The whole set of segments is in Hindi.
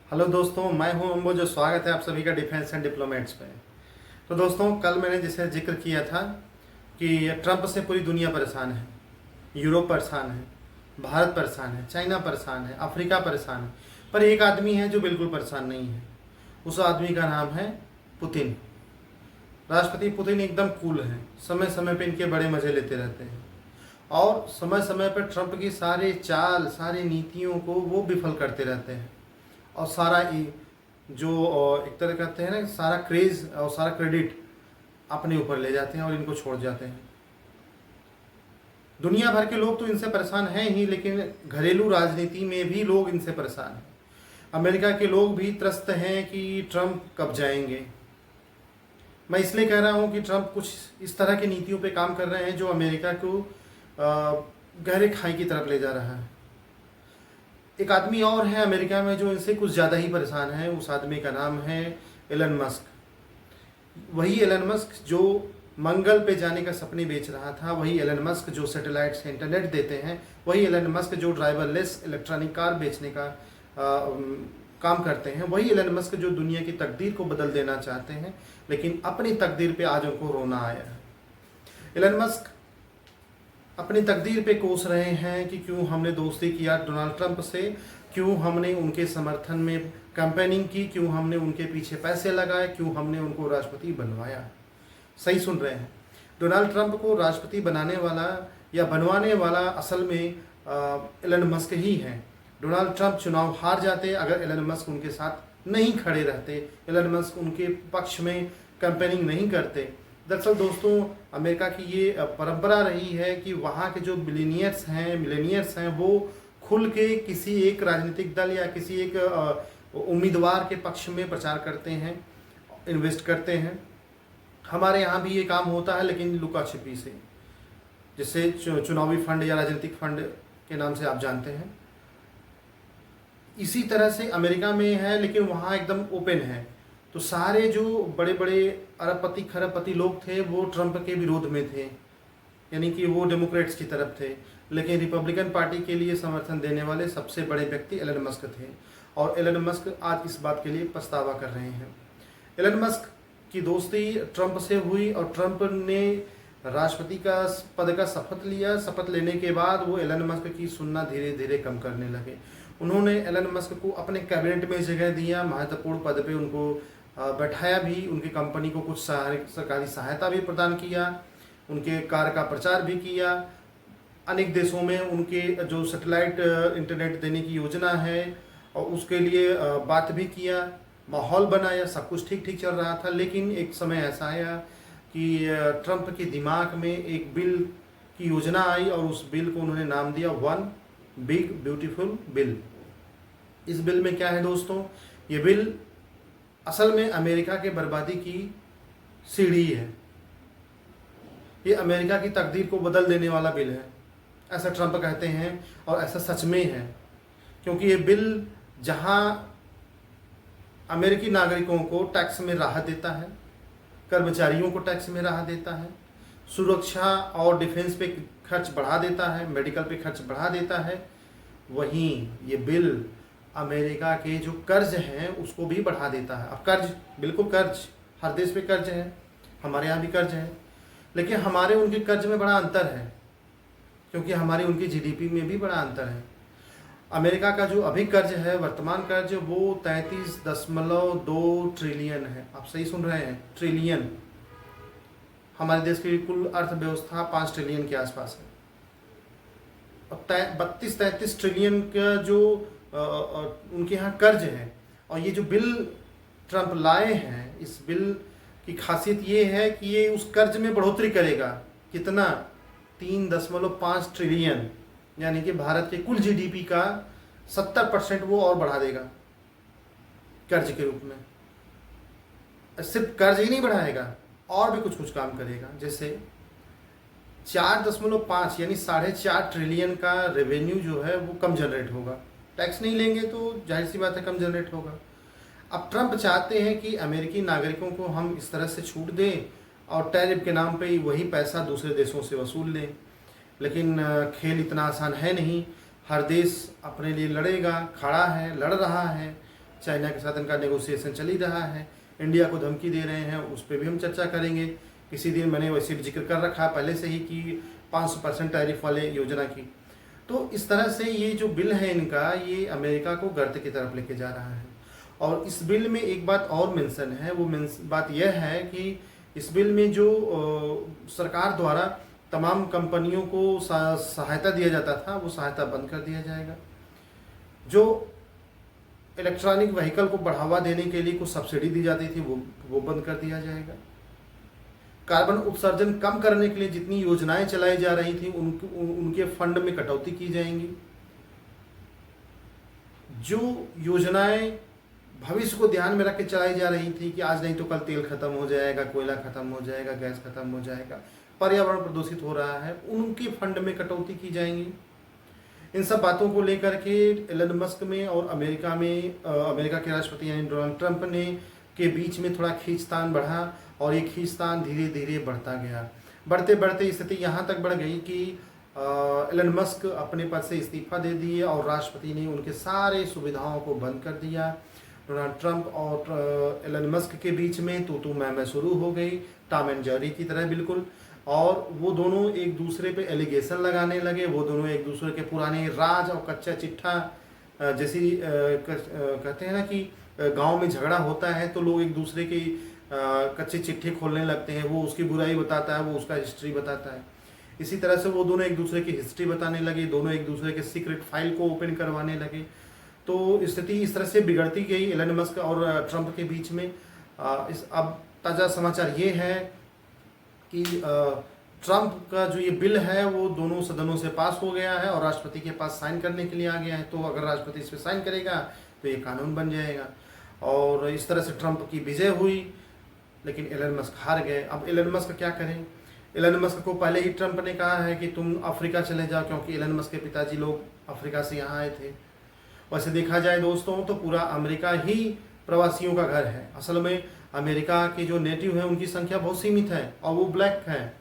हेलो दोस्तों, मैं हूं अंबो। जो स्वागत है आप सभी का डिफेंस एंड डिप्लोमेट्स पे। तो दोस्तों, कल मैंने जैसे जिक्र किया था कि ट्रंप से पूरी दुनिया परेशान है। यूरोप परेशान है, भारत परेशान है, चाइना परेशान है, अफ्रीका परेशान है। पर एक आदमी है जो बिल्कुल परेशान नहीं है। उस आदमी का नाम है पुतिन। राष्ट्रपति पुतिन एकदम कूल है। समय समय पे इनके बड़े मजे लेते रहते हैं और समय समय पर ट्रंप की सारे चाल, सारी नीतियों को वो विफल करते रहते हैं। और सारा जो एक तरह कहते हैं ना, सारा क्रेज और सारा क्रेडिट अपने ऊपर ले जाते हैं और इनको छोड़ जाते हैं। दुनिया भर के लोग तो इनसे परेशान हैं ही, लेकिन घरेलू राजनीति में भी लोग इनसे परेशान हैं। अमेरिका के लोग भी त्रस्त हैं कि ट्रंप कब जाएंगे। मैं इसलिए कह रहा हूं कि ट्रंप कुछ इस तरह की नीतियों पे काम कर रहे हैं जो अमेरिका को गहरे खाई की तरफ ले जा रहा है। एक आदमी और है अमेरिका में जो इनसे कुछ ज़्यादा ही परेशान है। उस आदमी का नाम है एलन मस्क। वही एलन मस्क जो मंगल पे जाने का सपने बेच रहा था, वही एलन मस्क जो सैटेलाइट से इंटरनेट देते हैं, वही एलन मस्क जो ड्राइवरलेस इलेक्ट्रॉनिक कार बेचने का काम करते हैं, वही एलन मस्क जो दुनिया की तकदीर को बदल देना चाहते हैं। लेकिन अपनी तकदीर पे आज उनको रोना आया है। एलन मस्क अपनी तकदीर पे कोस रहे हैं कि क्यों हमने दोस्ती किया डोनाल्ड ट्रंप से, क्यों हमने उनके समर्थन में कैंपेनिंग की, क्यों हमने उनके पीछे पैसे लगाए, क्यों हमने उनको राष्ट्रपति बनवाया। सही सुन रहे हैं, डोनाल्ड ट्रंप को राष्ट्रपति बनाने वाला या बनवाने वाला असल में एलन मस्क ही है। डोनाल्ड ट्रंप चुनाव हार जाते अगर एलन मस्क उनके साथ नहीं खड़े रहते, एलन मस्क उनके पक्ष में कैंपेनिंग नहीं करते। दरअसल दोस्तों, अमेरिका की ये परंपरा रही है कि वहाँ के जो बिलियनियर्स हैं, मिलेनियर्स हैं, वो खुल के किसी एक राजनीतिक दल या किसी एक उम्मीदवार के पक्ष में प्रचार करते हैं, इन्वेस्ट करते हैं। हमारे यहाँ भी ये काम होता है, लेकिन लुका छिपी से, जिससे चुनावी फंड या राजनीतिक फंड के नाम से आप जानते हैं। इसी तरह से अमेरिका में है, लेकिन वहाँ एकदम ओपन है। तो सारे जो बड़े बड़े अरबपति खरबपति लोग थे वो ट्रंप के विरोध में थे, यानी कि वो डेमोक्रेट्स की तरफ थे। लेकिन रिपब्लिकन पार्टी के लिए समर्थन देने वाले सबसे बड़े व्यक्ति एलन मस्क थे, और एलन मस्क आज इस बात के लिए पछतावा कर रहे हैं। एलन मस्क की दोस्ती ट्रंप से हुई और ट्रंप ने राष्ट्रपति का पद का शपथ लिया। शपथ लेने के बाद वो एलन मस्क की सुनना धीरे धीरे कम करने लगे। उन्होंने एलन मस्क को अपने कैबिनेट में जगह दिया, महत्वपूर्ण पद पे उनको बैठाया भी, उनकी कंपनी को कुछ सरकारी सहायता भी प्रदान किया, उनके कार का प्रचार भी किया। अनेक देशों में उनके जो सैटेलाइट इंटरनेट देने की योजना है और उसके लिए बात भी किया, माहौल बनाया। सब कुछ ठीक ठीक चल रहा था। लेकिन एक समय ऐसा आया कि ट्रंप के दिमाग में एक बिल की योजना आई और उस बिल को उन्होंने नाम दिया वन बिग ब्यूटीफुल बिल। इस बिल में क्या है दोस्तों? ये बिल असल में अमेरिका के बर्बादी की सीढ़ी है। ये अमेरिका की तकदीर को बदल देने वाला बिल है, ऐसा ट्रंप कहते हैं, और ऐसा सच में है। क्योंकि ये बिल जहां अमेरिकी नागरिकों को टैक्स में राहत देता है, कर्मचारियों को टैक्स में राहत देता है, सुरक्षा और डिफेंस पे खर्च बढ़ा देता है, मेडिकल पे खर्च बढ़ा देता है, वहीं ये बिल अमेरिका के जो कर्ज हैं उसको भी बढ़ा देता है। अब कर्ज, बिल्कुल कर्ज, हर देश पे कर्ज है, हमारे यहाँ भी कर्ज है, लेकिन हमारे उनके कर्ज में बड़ा अंतर है, क्योंकि हमारे उनकी जीडीपी में भी बड़ा अंतर है। अमेरिका का जो अभी कर्ज है, वर्तमान कर्ज, वो 33.2 ट्रिलियन है। आप सही सुन रहे हैं, ट्रिलियन। हमारे देश की कुल अर्थव्यवस्था 5 ट्रिलियन के आसपास है। और 32-33 ट्रिलियन का जो उनके यहाँ कर्ज है। और ये जो बिल ट्रंप लाए हैं, इस बिल की खासियत ये है कि ये उस कर्ज में बढ़ोतरी करेगा। कितना? 3.5 ट्रिलियन, यानी कि भारत के कुल जीडीपी का 70% वो और बढ़ा देगा कर्ज के रूप में। सिर्फ कर्ज ही नहीं बढ़ाएगा, और भी कुछ काम करेगा। जैसे 4.5 यानी 4.5 ट्रिलियन का रेवेन्यू जो है वो कम जनरेट होगा। टैक्स नहीं लेंगे तो जाहिर सी बात है कम जनरेट होगा। अब ट्रंप चाहते हैं कि अमेरिकी नागरिकों को हम इस तरह से छूट दें और टैरिफ के नाम पे ही वही पैसा दूसरे देशों से वसूल लें। लेकिन खेल इतना आसान है नहीं। हर देश अपने लिए लड़ेगा, खड़ा है, लड़ रहा है, चाइना के साथ इनका नेगोशिएशन चल ही रहा है, इंडिया को धमकी दे रहे हैं, उस पर भी हम चर्चा करेंगे किसी दिन। मैंने वैसे भी जिक्र कर रखा है पहले से ही कि 500% टैरिफ वाले योजना की। तो इस तरह से ये जो बिल है इनका, ये अमेरिका को गर्त की तरफ लेके जा रहा है। और इस बिल में एक बात और मेंशन है, वो बात यह है कि इस बिल में जो सरकार द्वारा तमाम कंपनियों को सहायता दिया जाता था, वो सहायता बंद कर दिया जाएगा। जो इलेक्ट्रॉनिक व्हीकल को बढ़ावा देने के लिए कुछ सब्सिडी दी जाती थी, वो बंद कर दिया जाएगा। कार्बन उत्सर्जन कम करने के लिए जितनी योजनाएं चलाई जा रही थी, उनके फंड में कटौती की जाएंगी। जो योजनाएं भविष्य को ध्यान में रख के चलाई जा रही थी कि आज नहीं तो कल तेल खत्म हो जाएगा, कोयला खत्म हो जाएगा, गैस खत्म हो जाएगा, पर्यावरण प्रदूषित हो रहा है, उनके फंड में कटौती की जाएंगी। इन सब बातों को लेकर के एलन मस्क में और अमेरिका के राष्ट्रपति यानी डोनाल्ड ट्रंप ने के बीच में थोड़ा खींचतान बढ़ा, और ये खींचतान धीरे धीरे बढ़ता गया। बढ़ते बढ़ते स्थिति यहाँ तक बढ़ गई कि एलन मस्क अपने पद से इस्तीफा दे दिए और राष्ट्रपति ने उनके सारे सुविधाओं को बंद कर दिया। डोनाल्ड ट्रंप और एलन मस्क के बीच में तू मैं शुरू हो गई, टॉम एंड जेरी की तरह बिल्कुल। और वो दोनों एक दूसरे पे एलिगेशन लगाने लगे, वो दोनों एक दूसरे के पुराने राज और कच्चा चिट्ठा, जैसी कहते हैं ना कि गांव में झगड़ा होता है तो लोग एक दूसरे के कच्चे चिट्ठे खोलने लगते हैं, वो उसकी बुराई बताता है, वो उसका हिस्ट्री बताता है। इसी तरह से वो दोनों एक दूसरे की हिस्ट्री बताने लगे, दोनों एक दूसरे के सीक्रेट फाइल को ओपन करवाने लगे। तो स्थिति इस तरह से बिगड़ती गई एलन मस्क और ट्रंप के बीच में। अब ताज़ा समाचार ये है कि ट्रंप का जो ये बिल है वो दोनों सदनों से पास हो गया है और राष्ट्रपति के पास साइन करने के लिए आ गया है। तो अगर राष्ट्रपति इस पर साइन करेगा तो ये कानून बन जाएगा। और इस तरह से ट्रंप की विजय हुई, लेकिन एलन मस्क हार गए। अब एलन मस्क क्या करें? एलन मस्क को पहले ही ट्रंप ने कहा है कि तुम अफ्रीका चले जाओ, क्योंकि एलन मस्क के पिताजी लोग अफ्रीका से यहाँ आए थे। वैसे देखा जाए दोस्तों तो पूरा अमेरिका ही प्रवासियों का घर है। असल में अमेरिका के जो नेटिव हैं उनकी संख्या बहुत सीमित है और वो ब्लैक हैं।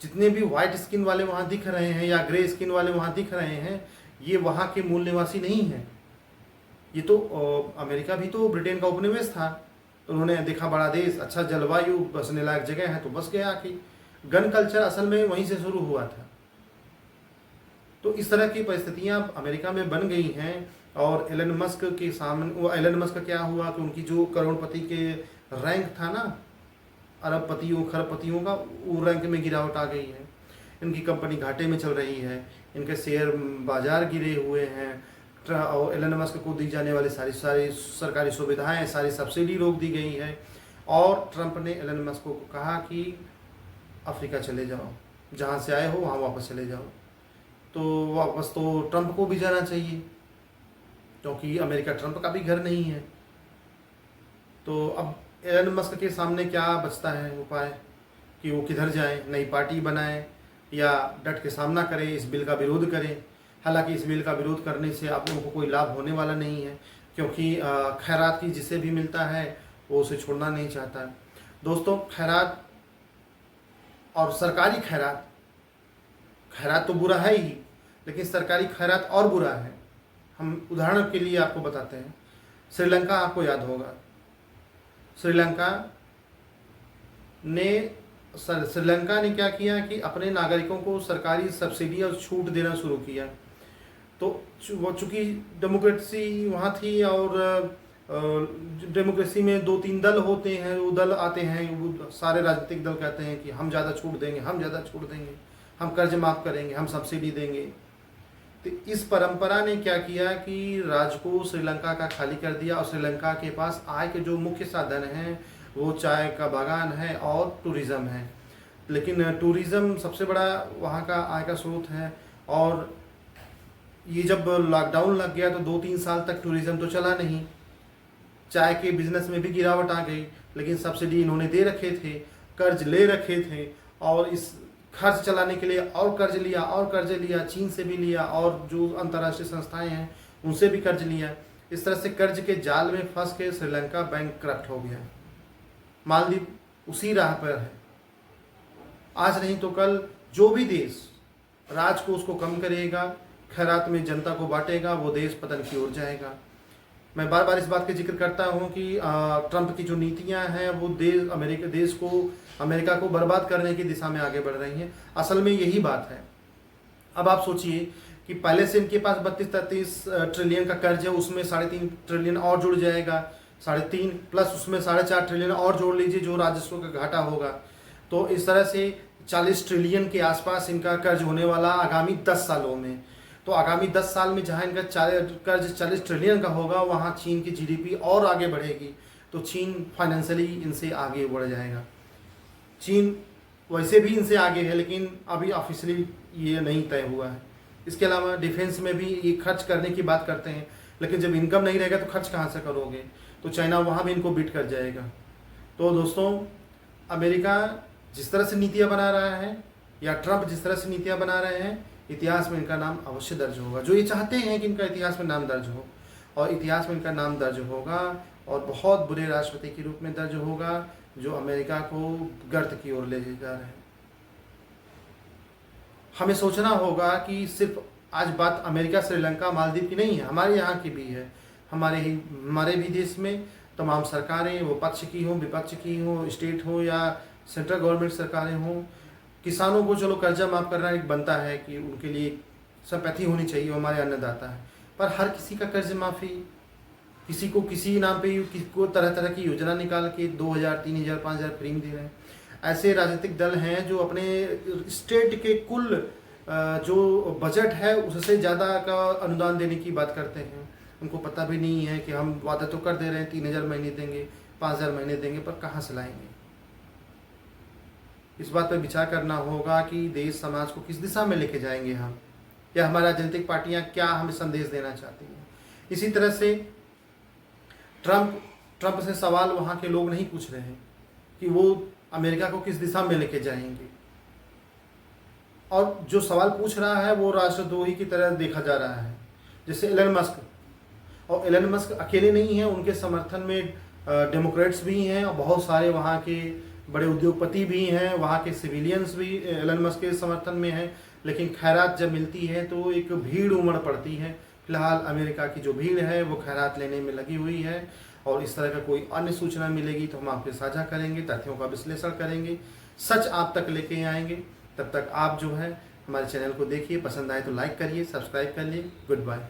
जितने भी वाइट स्किन वाले वहाँ दिख रहे हैं या ग्रे स्किन वाले वहाँ दिख रहे हैं, ये वहाँ के मूल निवासी नहीं हैं। ये तो अमेरिका भी तो ब्रिटेन का उपनिवेश था, तो उन्होंने देखा बड़ा देश, अच्छा जलवायु, बसने लायक जगह है तो बस गया आके। गन कल्चर असल में वहीं से शुरू हुआ था। तो इस तरह की परिस्थितियां अमेरिका में बन गई हैं। और एलन मस्क के सामने वो एलन मस्क क्या हुआ कि उनकी जो करोड़पति के रैंक था ना, अरबपतियों खरबपतियों का, वो रैंक में गिरावट आ गई है। इनकी कंपनी घाटे में चल रही है, इनके शेयर बाजार गिरे हुए हैं, और एलन मस्क को दी जाने वाली सारी सरकारी सुविधाएं, सारी सब्सिडी रोक दी गई है। और ट्रंप ने एलन मस्क को कहा कि अफ्रीका चले जाओ, जहाँ से आए हो वहाँ वापस चले जाओ। तो वापस तो ट्रंप को भी जाना चाहिए, क्योंकि अमेरिका ट्रंप का भी घर नहीं है। तो अब एलन मस्क के सामने क्या बचता है उपाय कि वो किधर जाए? नई पार्टी बनाए या डट के सामना करें, इस बिल का विरोध करें? हालांकि इस बिल का विरोध करने से आप लोगों को कोई लाभ होने वाला नहीं है, क्योंकि खैरात की जिसे भी मिलता है वो उसे छोड़ना नहीं चाहता। दोस्तों, खैरात और सरकारी खैरात, खैरात तो बुरा है ही, लेकिन सरकारी खैरात और बुरा है। हम उदाहरण के लिए आपको बताते हैं। श्रीलंका आपको याद होगा, श्रीलंका ने क्या किया कि अपने नागरिकों को सरकारी सब्सिडी और छूट देना शुरू किया। तो वो चूँकि डेमोक्रेसी वहाँ थी, और डेमोक्रेसी में 2-3 दल होते हैं, वो दल आते हैं, वो सारे राजनीतिक दल कहते हैं कि हम ज़्यादा छूट देंगे, हम ज़्यादा छूट देंगे, हम कर्ज माफ़ करेंगे, हम सब्सिडी देंगे। तो इस परंपरा ने क्या किया कि राज्य को श्रीलंका का खाली कर दिया, और श्रीलंका के पास आय के जो मुख्य साधन हैं वो चाय का बागान है और टूरिज़्म है। लेकिन टूरिज़्म सबसे बड़ा वहाँ का आय का स्रोत है। और ये जब लॉकडाउन लग गया तो 2-3 साल तक टूरिज़्म तो चला नहीं, चाय के बिजनेस में भी गिरावट आ गई। लेकिन सब्सिडी इन्होंने दे रखे थे, कर्ज ले रखे थे, और इस खर्च चलाने के लिए और कर्ज लिया और कर्ज लिया, चीन से भी लिया और जो अंतर्राष्ट्रीय संस्थाएं हैं उनसे भी कर्ज लिया। इस तरह से कर्ज के जाल में फंस के श्रीलंका बैंकक्रप्ट हो गया। मालदीव उसी राह पर है। आज नहीं तो कल जो भी देश राज को उसको कम करेगा, खैरात में जनता को बांटेगा, वो देश पतन की ओर जाएगा। मैं बार बार इस बात का जिक्र करता हूँ कि ट्रंप की जो नीतियाँ हैं वो देश को, अमेरिका को बर्बाद करने की दिशा में आगे बढ़ रही हैं। असल में यही बात है। अब आप सोचिए कि पहले से इनके पास 32-33 ट्रिलियन का कर्ज है, उसमें 3.5 ट्रिलियन और जुड़ जाएगा, 3.5 प्लस उसमें 4.5 ट्रिलियन और जोड़ लीजिए जो राजस्व का घाटा होगा। तो इस तरह से 40 ट्रिलियन के आसपास इनका कर्ज होने वाला आगामी 10 सालों में। तो आगामी 10 साल में जहाँ इनका कर्ज 40 ट्रिलियन का होगा, वहाँ चीन की जीडीपी और आगे बढ़ेगी। तो चीन फाइनेंशियली इनसे आगे बढ़ जाएगा। चीन वैसे भी इनसे आगे है, लेकिन अभी ऑफिशियली ये नहीं तय हुआ है। इसके अलावा डिफेंस में भी ये खर्च करने की बात करते हैं, लेकिन जब इनकम नहीं रहेगा तो खर्च कहाँ से करोगे। तो चाइना वहाँ भी इनको बीट कर जाएगा। तो दोस्तों, अमेरिका जिस तरह से नीतियाँ बना रहा है या ट्रंप जिस तरह से नीतियाँ बना रहे हैं, इतिहास में इनका नाम अवश्य दर्ज होगा। जो ये चाहते हैं कि इनका इतिहास में नाम दर्ज हो, और इतिहास में इनका नाम दर्ज होगा और बहुत बुरे राष्ट्रपति के रूप में दर्ज होगा, जो अमेरिका को गर्त की ओर ले जा रहे हैं। हमें सोचना होगा कि सिर्फ आज बात अमेरिका, श्रीलंका, मालदीव की नहीं है, हमारे यहाँ की भी है। हमारे भी देश में तमाम सरकारें, वो पक्ष की हो, विपक्ष की हो, स्टेट हो या सेंट्रल गवर्नमेंट सरकारें हों, किसानों को चलो कर्जा माफ़ करना एक बनता है कि उनके लिए सिंपैथी होनी चाहिए, वो हमारे अन्नदाता है। पर हर किसी का कर्ज माफ़ी, किसी को किसी नाम पे, किसी को तरह तरह की योजना निकाल के 2000, 3000, 5000 फ्री में दे रहे हैं। ऐसे राजनीतिक दल हैं जो अपने स्टेट के कुल जो बजट है उससे ज़्यादा का अनुदान देने की बात करते हैं। उनको पता भी नहीं है कि हम वादा तो कर दे रहे हैं 3000 महीने देंगे, 5000 महीने देंगे, पर कहाँ से लाएंगे। इस बात पर विचार करना होगा कि देश समाज को किस दिशा में लेके जाएंगे हम, या हमारी राजनीतिक पार्टियां क्या हमें संदेश देना चाहती हैं। इसी तरह से ट्रंप से सवाल वहाँ के लोग नहीं पूछ रहे हैं कि वो अमेरिका को किस दिशा में लेके जाएंगे, और जो सवाल पूछ रहा है वो राष्ट्रद्रोही की तरह देखा जा रहा है। जैसे एलन मस्क, और एलन मस्क अकेले नहीं हैं, उनके समर्थन में डेमोक्रेट्स भी हैं और बहुत सारे वहाँ के बड़े उद्योगपति भी हैं, वहाँ के सिविलियंस भी एलन मस्क के समर्थन में हैं। लेकिन खैरात जब मिलती है तो एक भीड़ उमड़ पड़ती है। फिलहाल अमेरिका की जो भीड़ है वो खैरात लेने में लगी हुई है, और इस तरह का कोई अन्य सूचना मिलेगी तो हम आपके साझा करेंगे, तथ्यों का विश्लेषण करेंगे, सच आप तक लेके आएंगे। तब तक आप जो है हमारे चैनल को देखिए, पसंद आए तो लाइक करिए, सब्सक्राइब करिए। Good bye.